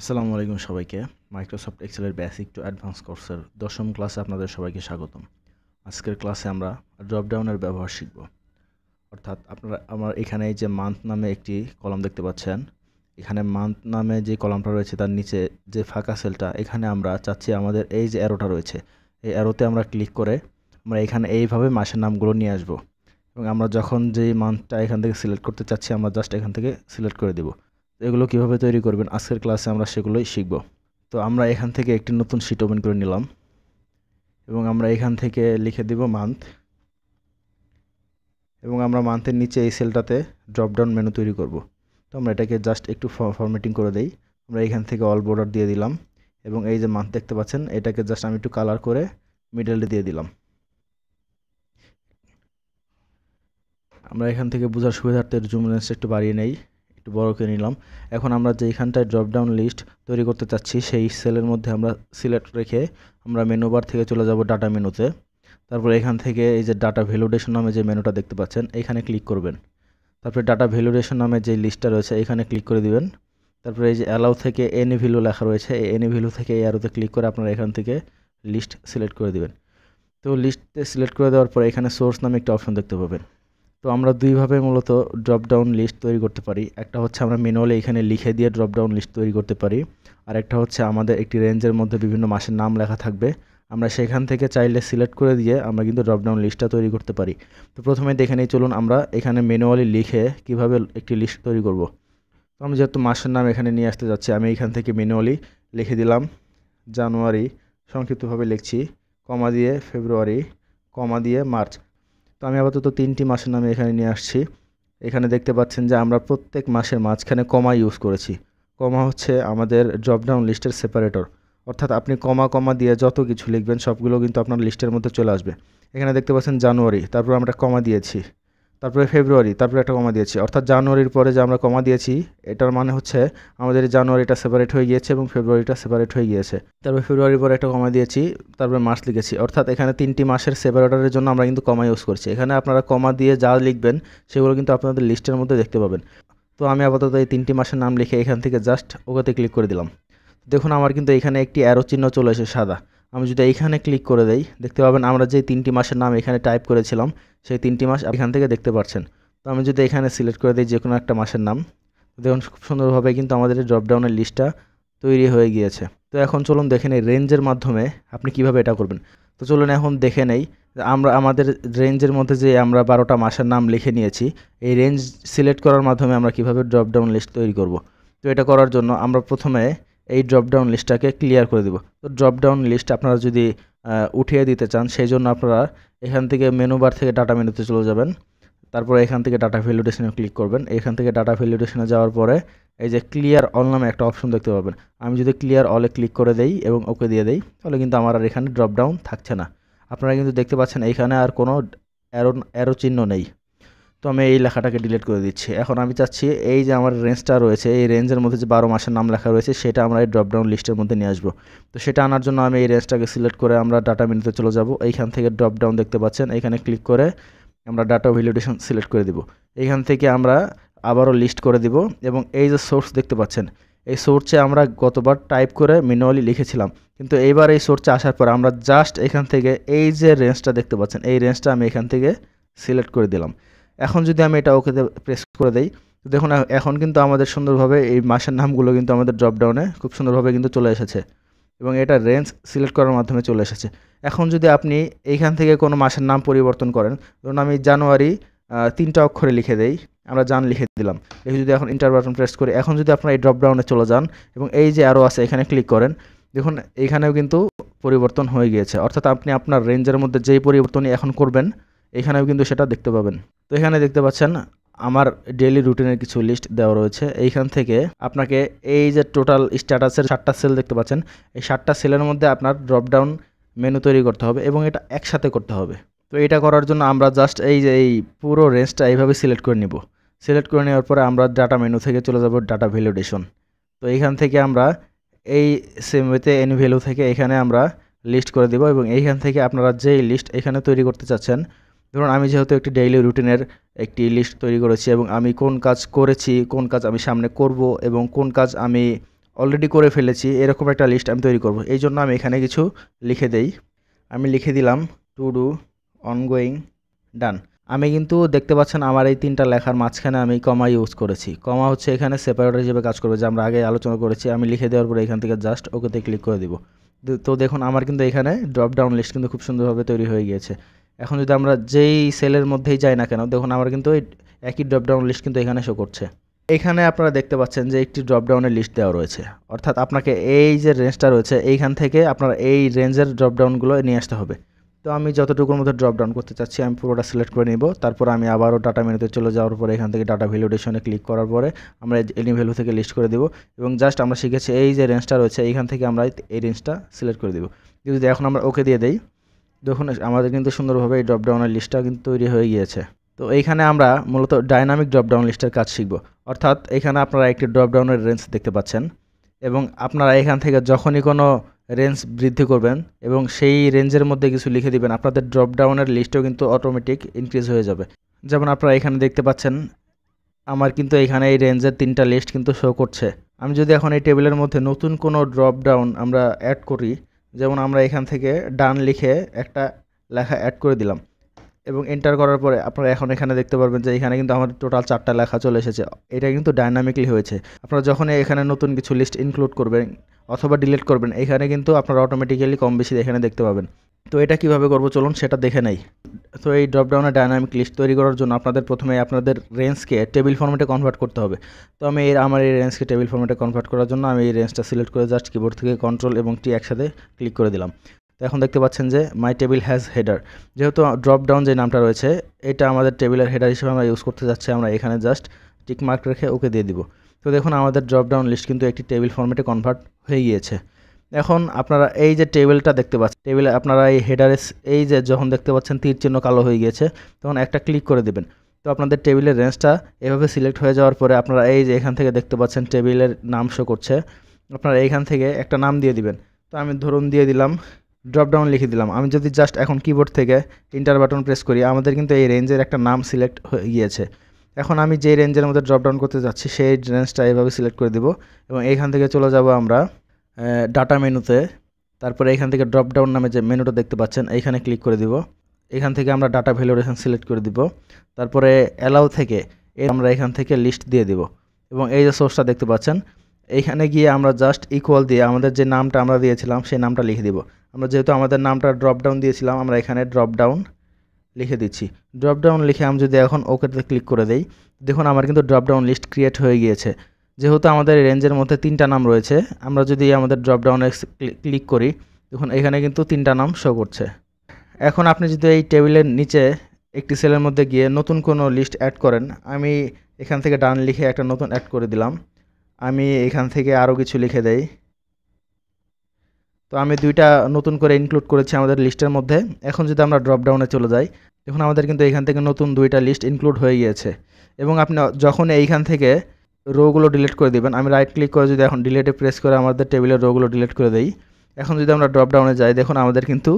আসসালামু আলাইকুম সবাইকে। মাইক্রোসফট এক্সেলের বেসিক টু অ্যাডভান্স কোর্সের ১০ম ক্লাসে আপনাদের সবাইকে স্বাগতম। আজকের ক্লাসে আমরা ড্রপ ডাউনের ব্যবহার শিখব। অর্থাৎ আমার এখানে এই যে মান্থ নামে একটি কলাম দেখতে পাচ্ছেন। এখানে মান্থ নামে যে কলামটা রয়েছে তার নিচে যে ফাঁকা সেলটা, এখানে আমরা চাচ্ছি আমাদের এই যে অ্যারোটা রয়েছে, এই অ্যারোতে আমরা ক্লিক করে আমরা এখানে এইভাবে মাসের নামগুলো নিয়ে আসব। এবং আমরা যখন যেই মান্থটা এখান থেকে সিলেক্ট করতে চাচ্ছি আমরা জাস্ট এখান থেকে সিলেক্ট করে দেব। এগুলো কিভাবে তৈরি করবেন আজকের ক্লাসে আমরা সেগুলোই শিখব। তো আমরা এখান থেকে একটি নতুন শীট ওপেন করে নিলাম এবং আমরা এখান থেকে লিখে দিব মান্থ, এবং আমরা মান্থের নিচে এই সেলটাতে ড্রপ ডাউন মেনু তৈরি করব। তো আমরা এটাকে জাস্ট একটু ফরম্যাটিং করে দেই। আমরা এখান থেকে অল বর্ডার দিয়ে দিলাম এবং এই যে মান্থ দেখতে পাচ্ছেন এটাকে জাস্ট আমি একটু কালার করে মিডলে দিয়ে দিলাম। আমরা এখান থেকে বোঝার সুবিধার্থে জুম লেন্সটা একটু বাড়িয়ে নেই, একটু বড় করে নিলাম। এখন আমরা যে এখানটায় ড্রপ ডাউন লিস্ট তৈরি করতে চাচ্ছি সেই সেলের মধ্যে আমরা সিলেক্ট রেখে আমরা মেনু বার থেকে চলে যাব ডাটা মেনুতে। তারপর এখান থেকে এই যে ডাটা ভ্যালিডেশন নামে যে মেনুটা দেখতে পাচ্ছেন এখানে ক্লিক করবেন। তারপরে ডাটা ভ্যালিডেশন নামে যে লিস্টটা রয়েছে এখানে ক্লিক করে দিবেন। তারপরে এই যে অ্যালাউ থেকে এনি ভ্যালু লেখা রয়েছে, এই এনি ভ্যালু থেকে এই অ্যারোতে ক্লিক করে আপনারা এখান থেকে লিস্ট সিলেক্ট করে দিবেন। তো লিস্টে সিলেক্ট করে দেওয়ার পরে এখানে সোর্স নামে একটা অপশন দেখতে পাবেন। তো আমরা দুইভাবে মূলত ড্রপ ডাউন লিস্ট তৈরি করতে পারি। একটা হচ্ছে আমরা ম্যানুয়ালি এখানে লিখে দিয়ে ড্রপ ডাউন লিস্ট তৈরি করতে পারি, আর একটা হচ্ছে আমাদের একটি রেঞ্জের মধ্যে বিভিন্ন মাসের নাম লেখা থাকবে, আমরা সেখান থেকে চাইলে সিলেক্ট করে দিয়ে আমরা কিন্তু ড্রপ ডাউন লিস্টটা তৈরি করতে পারি। তো প্রথমে দেখে নিই, চলুন আমরা এখানে ম্যানুয়ালি লিখে কিভাবে একটি লিস্ট তৈরি করব। তো আমি যেহেতু মাসের নাম এখানে নিয়ে আসতে যাচ্ছি, আমি এখান থেকে ম্যানুয়ালি লিখে দিলাম জানুয়ারি, সংক্ষিপ্তভাবে লিখছি, কমা দিয়ে ফেব্রুয়ারি, কমা দিয়ে মার্চ। তো আমি আপাতত 3টি মাসের নামে এখানে নিয়ে আসছি। এখানে দেখতে পাচ্ছেন যে আমরা প্রত্যেক মাসের মাঝখানে কমা ইউজ করেছি। কমা হচ্ছে আমাদের ড্রপ ডাউন লিস্টের সেপারেটর, অর্থাৎ আপনি কমা কমা দিয়ে যত কিছু লিখবেন সবগুলো কিন্তু আপনার লিস্টের মধ্যে চলে আসবে। এখানে দেখতে পাচ্ছেন জানুয়ারি, তারপর আমরা কমা দিয়েছি, তারপরে ফেব্রুয়ারি, তারপরে একটা কমা দিয়েছি, অর্থাৎ জানুয়ারির পরে যে আমরা কমা দিয়েছি এটার মানে হচ্ছে আমাদের জানুয়ারিটা সেপারেট হয়ে গিয়েছে এবং ফেব্রুয়ারিটা সেপারেট হয়ে গিয়েছে। তারপরে ফেব্রুয়ারির পরে একটা কমা দিয়েছি, তারপরে মার্চ লিখেছি, অর্থাৎ এখানে 3টি মাসের সেপারেটরের জন্য আমরা কিন্তু কমা ইউজ করছি। এখানে আপনারা কমা দিয়ে যা লিখবেন সেগুলো কিন্তু আপনাদের লিস্টের মধ্যে দেখতে পাবেন। তো আমি আপাতত এই 3টি মাসের নাম লিখে এখান থেকে জাস্ট ওকেতে ক্লিক করে দিলাম। দেখুন আমার কিন্তু এখানে একটি অ্যারো চিহ্ন চলে এসে সাদা। আমি যদি এইখানে ক্লিক করে দেই দেখতে পাবেন আমরা যে 3টি মাসের নাম এখানে টাইপ করেছিলাম সেই 3টি মাস এখান থেকে দেখতে পাচ্ছেন। তো আমি যদি এখানে সিলেক্ট করে দিই যে কোনো একটা মাসের নাম, দেখুন খুব সুন্দরভাবে কিন্তু আমাদের ড্রপ ডাউনের লিস্টটা তৈরি হয়ে গিয়েছে। তো এখন চলুন দেখে নেই রেঞ্জের মাধ্যমে আপনি কিভাবে এটা করবেন। তো চলুন এখন দেখে নেই আমরা আমাদের রেঞ্জের মধ্যে যে আমরা 12টা মাসের নাম লিখে নিয়েছি, এই রেঞ্জ সিলেক্ট করার মাধ্যমে আমরা কিভাবে ড্রপ ডাউন লিস্ট তৈরি করব। তো এটা করার জন্য আমরা প্রথমে এই ড্রপ ডাউন লিস্টটাকে ক্লিয়ার করে দেব। তো ড্রপ ডাউন লিস্ট আপনারা যদি উঠিয়ে দিতে চান সেই জন্য আপনারা এখান থেকে মেনু বার থেকে ডাটা মেনুতে চলে যাবেন। তারপরে এখান থেকে ডাটা ভ্যালিডেশনে ক্লিক করবেন। এখান থেকে ডাটা ভ্যালিডেশনে যাওয়ার পরে এই যে ক্লিয়ার অল নামে একটা অপশন দেখতে পাবেন। আমি যদি ক্লিয়ার অলে ক্লিক করে দেই এবং ওকে দিয়ে দেই তাহলে কিন্তু আমার আর এখানে ড্রপ ডাউন থাকছে না। আপনারা কিন্তু দেখতে পাচ্ছেন এইখানে আর কোনো অ্যারো চিহ্ন নেই। তো আমি এই লেখাটাকে ডিলিট করে দিচ্ছি। এখন আমি চাচ্ছি এই যে আমার রেঞ্জটা রয়েছে এই রেঞ্জের মধ্যে যে 12 মাসের নাম লেখা রয়েছে সেটা আমরা এই ড্রপ ডাউন লিস্টের মধ্যে নিয়ে আসবো। তো সেটা আনার জন্য আমি এই রেঞ্জটাকে সিলেক্ট করে আমরা ডাটা মেনুতে চলে যাব। এইখান থেকে ড্রপ ডাউন দেখতে পাচ্ছেন, এখানে ক্লিক করে আমরা ডাটা ভ্যালিডেশন সিলেক্ট করে দিব। এইখান থেকে আমরা আবারও লিস্ট করে দিব এবং এই যে সোর্স দেখতে পাচ্ছেন এই সোর্সে আমরা গতবার টাইপ করে ম্যানুয়ালি লিখেছিলাম, কিন্তু এইবার এই সোর্সে আসার পর আমরা জাস্ট এখান থেকে এই যে রেঞ্জটা দেখতে পাচ্ছেন এই রেঞ্জটা আমি এখান থেকে সিলেক্ট করে দিলাম। এখন যদি আমি এটা ওকে প্রেস করে দেই তো দেখুন এখন কিন্তু আমাদের সুন্দরভাবে এই মাসের নামগুলো কিন্তু আমাদের ড্রপ ডাউনে খুব সুন্দরভাবে কিন্তু চলে এসেছে এবং এটা রেঞ্জ সিলেক্ট করার মাধ্যমে চলে এসেছে। এখন যদি আপনি এইখান থেকে কোনো মাসের নাম পরিবর্তন করেন, ধরুন আমি জানুয়ারি 3টা অক্ষরে লিখে দেই, আমরা জান লিখে দিলাম। এই যদি এখন ইন্টার বাটন প্রেস করি, এখন যদি আপনারা এই ড্রপ ডাউনে চলে যান এবং এই যে আরও আছে এখানে ক্লিক করেন, দেখুন এইখানেও কিন্তু পরিবর্তন হয়ে গিয়েছে, অর্থাৎ আপনি আপনার রেঞ্জের মধ্যে যেই পরিবর্তনই এখন করবেন এখানেও কিন্তু সেটা দেখতে পাবেন। তো এখানে দেখতে পাচ্ছেন আমার ডেইলি রুটিনের কিছু লিস্ট দেওয়া রয়েছে। এইখান থেকে আপনাকে এই যে টোটাল স্ট্যাটাসের 7টা সেল দেখতে পাচ্ছেন, এই 7টা সেলের মধ্যে আপনার ড্রপ ডাউন মেনু তৈরি করতে হবে এবং এটা একসাথে করতে হবে। তো এটা করার জন্য আমরা জাস্ট এই যে এই পুরো রেঞ্জটা এইভাবে সিলেক্ট করে নিব। সিলেক্ট করে নেওয়ার পরে আমরা ডাটা মেনু থেকে চলে যাব ডাটা ভ্যালিডেশন। তো এইখান থেকে আমরা এই সেম ওয়েতে এনি ভ্যালু থেকে এখানে আমরা লিস্ট করে দেব এবং এইখান থেকে আপনারা যেই লিস্ট এখানে তৈরি করতে চাচ্ছেন, ধরুন আমি যেহেতু একটি ডেইলি রুটিনের একটি লিস্ট তৈরি করেছি এবং আমি কোন কাজ করেছি, কোন কাজ আমি সামনে করব এবং কোন কাজ আমি অলরেডি করে ফেলেছি এরকম একটা লিস্ট আমি তৈরি করব। এই জন্য আমি এখানে কিছু লিখে দেই। আমি লিখে দিলাম টু ডু অনগোয়িং ডান। আমি কিন্তু দেখতে পাচ্ছেন আমার এই 3টা লেখার মাঝখানে আমি কমা ইউজ করেছি। কমা হচ্ছে এখানে সেপারেটর হিসেবে কাজ করবে, যে আমরা আগে আলোচনা করেছি। আমি লিখে দেওয়ার পরে এখান থেকে জাস্ট ওকেতে ক্লিক করে দিব। তো দেখুন আমার কিন্তু এখানে ড্রপ ডাউন লিস্ট কিন্তু খুব সুন্দরভাবে তৈরি হয়ে গিয়েছে। এখন যদি আমরা যেই সেলের মধ্যেই যাই না কেন, দেখুন আমার কিন্তু একই ড্রপ ডাউন লিস্ট কিন্তু এখানে শো করছে। এখানে আপনারা দেখতে পাচ্ছেন যে একটি ড্রপ ডাউনের লিস্ট দেওয়া রয়েছে, অর্থাৎ আপনাকে এই যে রেঞ্জটা রয়েছে এইখান থেকে আপনার এই রেঞ্জের ড্রপ ডাউনগুলো নিয়ে আসতে হবে। তো আমি যতটুকুর মধ্যে ড্রপ ডাউন করতে চাচ্ছি আমি পুরোটা সিলেক্ট করে নিব। তারপর আমি আবারও ডাটা মেনুতে চলে যাওয়ার পরে এখান থেকে ডাটা ভ্যালিডেশনে ক্লিক করার পরে আমরা এনি ভ্যালু থেকে লিস্ট করে দিব এবং জাস্ট আমরা শিখেছি এই যে রেঞ্জটা রয়েছে এইখান থেকে আমরা এই রেঞ্জটা সিলেক্ট করে দিব। যদি এখন আমরা ওকে দিয়ে দেই, দেখুন আমাদের কিন্তু সুন্দরভাবে এই ড্রপ ডাউনের লিস্টটা কিন্তু তৈরি হয়ে গিয়েছে। তো এইখানে আমরা মূলত ডাইনামিক ড্রপ ডাউন লিস্টের কাজ শিখব, অর্থাৎ এখানে আপনারা একটি ড্রপ ডাউনের রেঞ্জ দেখতে পাচ্ছেন এবং আপনারা এখান থেকে যখনই কোনো রেঞ্জ বৃদ্ধি করবেন এবং সেই রেঞ্জের মধ্যে কিছু লিখে দিবেন, আপনাদের ড্রপ ডাউনের লিস্টও কিন্তু অটোমেটিক ইনক্রিজ হয়ে যাবে। যেমন আপনারা এখানে দেখতে পাচ্ছেন আমার কিন্তু এখানে এই রেঞ্জের 3টা লিস্ট কিন্তু শো করছে। আমি যদি এখন এই টেবিলের মধ্যে নতুন কোনো ড্রপ ডাউন আমরা অ্যাড করি, যেমন আমরা এখান থেকে ডান লিখে একটা লেখা অ্যাড করে দিলাম এবং এন্টার করার পরে আপনারা এখন এখানে দেখতে পারবেন যে এখানে কিন্তু আমাদের টোটাল 4টা লেখা চলে এসেছে। এটা কিন্তু ডাইনামিকলি হয়েছে। আপনারা যখন এখানে নতুন কিছু লিস্ট ইনক্লুড করবেন অথবা ডিলিট করবেন, এখানে কিন্তু আপনারা অটোমেটিক্যালি কম বেশি এখানে দেখতে পাবেন। তো এটা কিভাবে করব চলুন সেটা দেখে নেই। তো এই ড্রপ ডাউনের ডাইনামিক লিস্ট তৈরি করার জন্য আপনাদের প্রথমে আপনাদের রেঞ্জকে টেবিল ফরম্যাটে কনভার্ট করতে হবে। তো আমি আমার এই রেঞ্জকে টেবিল ফরম্যাটে কনভার্ট করার জন্য আমি এই রেঞ্জটা সিলেক্ট করে জাস্ট কিবোর্ড থেকে কন্ট্রোল এবং টি একসাথে ক্লিক করে দিলাম। তো এখন দেখতে পাচ্ছেন যে মাই টেবিল হ্যাজ হেডার, যেহেতু ড্রপ ডাউন যে নামটা রয়েছে এটা আমাদের টেবিলের হেডার হিসেবে আমরা ইউজ করতে যাচ্ছি। আমরা এখানে জাস্ট টিক মার্ক রেখে ওকে দিয়ে দিব। তো দেখুন আমাদের ড্রপ ডাউন লিস্ট কিন্তু একটি টেবিল ফরম্যাটে কনভার্ট হয়ে গিয়েছে। এখন আপনারা এই যে টেবিলটা দেখতে পাচ্ছেন, টেবিলে আপনারা এই হেডারে এই যে যখন দেখতে পাচ্ছেন তীর চিহ্ন কালো হয়ে গিয়েছে তখন একটা ক্লিক করে দেবেন। তো আপনাদের টেবিলের রেঞ্জটা এভাবে সিলেক্ট হয়ে যাওয়ার পরে আপনারা এই যে এখান থেকে দেখতে পাচ্ছেন টেবিলের নাম শো করছে, আপনারা এইখান থেকে একটা নাম দিয়ে দিবেন। তো আমি ধরুন দিয়ে দিলাম ড্রপ ডাউন লিখে দিলাম। আমি যদি জাস্ট এখন কিবোর্ড থেকে এন্টার বাটন প্রেস করি, আমাদের কিন্তু এই রেঞ্জের একটা নাম সিলেক্ট হয়ে গিয়েছে। এখন আমি যে রেঞ্জের মধ্যে ড্রপ ডাউন করতে যাচ্ছি সেই রেঞ্জটা এভাবে সিলেক্ট করে দিব এবং এইখান থেকে চলে যাব আমরা ডাটা মেনুতে। তারপরে এখান থেকে ড্রপ ডাউন নামে যে মেনুটা দেখতে পাচ্ছেন এইখানে ক্লিক করে দিব। এখান থেকে আমরা ডাটা ভ্যালিডেশন সিলেক্ট করে দিব। তারপরে অ্যালাউ থেকে আমরা এখান থেকে লিস্ট দিয়ে দিব এবং এই যে সোর্সটা দেখতে পাচ্ছেন এইখানে গিয়ে আমরা জাস্ট ইকুয়াল দিয়ে আমাদের যে নামটা আমরা দিয়েছিলাম সেই নামটা লিখে দিব। আমরা যেহেতু আমাদের নামটা ড্রপ ডাউন দিয়েছিলাম আমরা এখানে ড্রপ ডাউন লিখে দিচ্ছি। ড্রপ ডাউন লিখে আমি যদি এখন ওকেতে ক্লিক করে দেই, দেখুন আমার কিন্তু ড্রপ ডাউন লিস্ট ক্রিয়েট হয়ে গিয়েছে। যেহেতু আমাদের রেঞ্জের মধ্যে 3টা নাম রয়েছে, আমরা যদি আমাদের ড্রপ ডাউনে ক্লিক করি দেখুন এখানে কিন্তু 3টা নাম শো করছে। এখন আপনি যদি এই টেবিলের নিচে একটি সেলের মধ্যে গিয়ে নতুন কোনো লিস্ট অ্যাড করেন, আমি এখান থেকে ডান লিখে একটা নতুন অ্যাড করে দিলাম। আমি এখান থেকে আরও কিছু লিখে দেই। তো আমি 2টা নতুন করে ইনক্লুড করেছি আমাদের লিস্টের মধ্যে। এখন যদি আমরা ড্রপ ডাউনে চলে যাই, দেখুন আমাদের কিন্তু এখান থেকে নতুন 2টা লিস্ট ইনক্লুড হয়ে গিয়েছে। এবং আপনি যখন এইখান থেকে রোগুলো ডিলিট করে দিবেন, আমি রাইট ক্লিক করে যদি এখন ডিলিটে প্রেস করে আমাদের টেবিলের রোগুলো ডিলিট করে দেই, এখন যদি আমরা ড্রপ ডাউনে যাই দেখুন আমাদের কিন্তু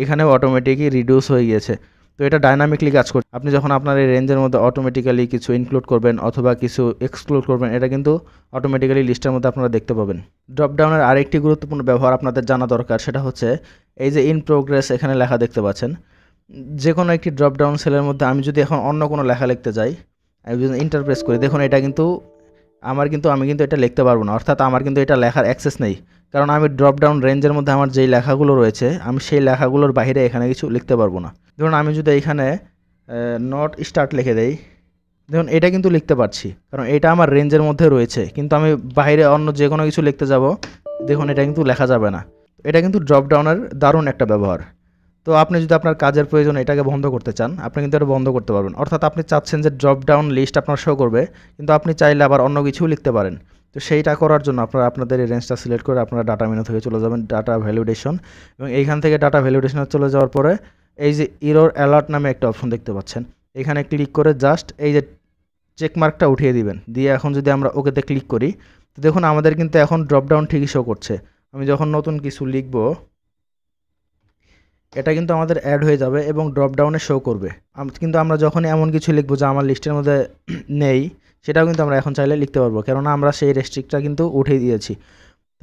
এখানেও অটোমেটিকই রিডিউস হয়ে গিয়েছে। তো এটা ডাইনামিকলি কাজ করছে। আপনি যখন আপনার এই রেঞ্জের মধ্যে অটোমেটিক্যালি কিছু ইনক্লুড করবেন অথবা কিছু এক্সক্লুড করবেন, এটা কিন্তু অটোমেটিক্যালি লিস্টের মধ্যে আপনারা দেখতে পাবেন। ড্রপ ডাউনের আরেকটি গুরুত্বপূর্ণ ব্যবহার আপনাদের জানা দরকার, সেটা হচ্ছে এই যে ইন প্রোগ্রেস এখানে লেখা দেখতে পাচ্ছেন। যে কোনো একটি ড্রপ ডাউন সেলের মধ্যে আমি যদি এখন অন্য কোনো লেখা লিখতে যাই, আমি যদি এন্টার প্রেস করি, দেখুন এটা কিন্তু আমি কিন্তু এটা লিখতে পারবো না, অর্থাৎ আমার কিন্তু এটা লেখার অ্যাক্সেস নেই। কারণ আমি ড্রপ ডাউন রেঞ্জের মধ্যে আমার যেই লেখাগুলো রয়েছে আমি সেই লেখাগুলোর বাইরে এখানে কিছু লিখতে পারবো না। ধরুন আমি যদি এখানে নট স্টার্ট লিখে দেই, দেখুন এটা কিন্তু লিখতে পারছি কারণ এটা আমার রেঞ্জের মধ্যে রয়েছে। কিন্তু আমি বাইরে অন্য যে কোনো কিছু লিখতে যাব, দেখুন এটা কিন্তু লেখা যাবে না। এটা কিন্তু ড্রপ ডাউনের দারুণ একটা ব্যবহার। তো আপনি যদি আপনার কাজের প্রয়োজনে এটাকে বন্ধ করতে চান, আপনি কিন্তু এটা বন্ধ করতে পারবেন। অর্থাৎ আপনি চাচ্ছেন যে ড্রপ ডাউন লিস্ট আপনার শো করবে, কিন্তু আপনি চাইলে আবার অন্য কিছুও লিখতে পারেন। তো সেইটা করার জন্য আপনারা আপনাদের এই রেঞ্জটা সিলেক্ট করে আপনারা ডাটা মেনু থেকে চলে যাবেন ডাটা ভ্যালিডেশন এবং এইখান থেকে ডাটা ভ্যালিডেশনে চলে যাওয়ার পরে এই যে এরর অ্যালার্ট নামে একটা অপশন দেখতে পাচ্ছেন, এখানে ক্লিক করে জাস্ট এই যে চেক মার্কটা উঠিয়ে দিবেন। দিয়ে এখন যদি আমরা ওকেতে ক্লিক করি, তো দেখুন আমাদের কিন্তু এখন ড্রপ ডাউন ঠিকই শো করছে। আমি যখন নতুন কিছু লিখব এটা কিন্তু আমাদের অ্যাড হয়ে যাবে এবং ড্রপ ডাউনে শো করবে। কিন্তু আমরা যখনই এমন কিছু লিখবো যা আমার লিস্টের মধ্যে নেই, সেটাও কিন্তু আমরা এখন চাইলে লিখতে পারবো, কেননা আমরা সেই রেস্ট্রিক্টটা কিন্তু উঠিয়ে দিয়েছি।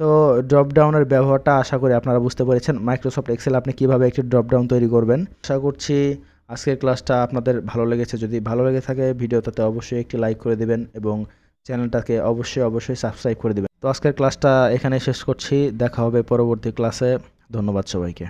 তো ড্রপ ডাউনের ব্যবহারটা আশা করি আপনারা বুঝতে পেরেছেন। মাইক্রোসফট এক্সেল আপনি কিভাবে একটি ড্রপ ডাউন তৈরি করবেন। আশা করছি আজকের ক্লাসটা আপনাদের ভালো লেগেছে। যদি ভালো লেগে থাকে ভিডিওটাতে অবশ্যই একটি লাইক করে দিবেন এবং চ্যানেলটাকে অবশ্যই সাবস্ক্রাইব করে দিবেন। তো আজকের ক্লাসটা এখানে শেষ করছি, দেখা হবে পরবর্তী ক্লাসে। ধন্যবাদ সবাইকে।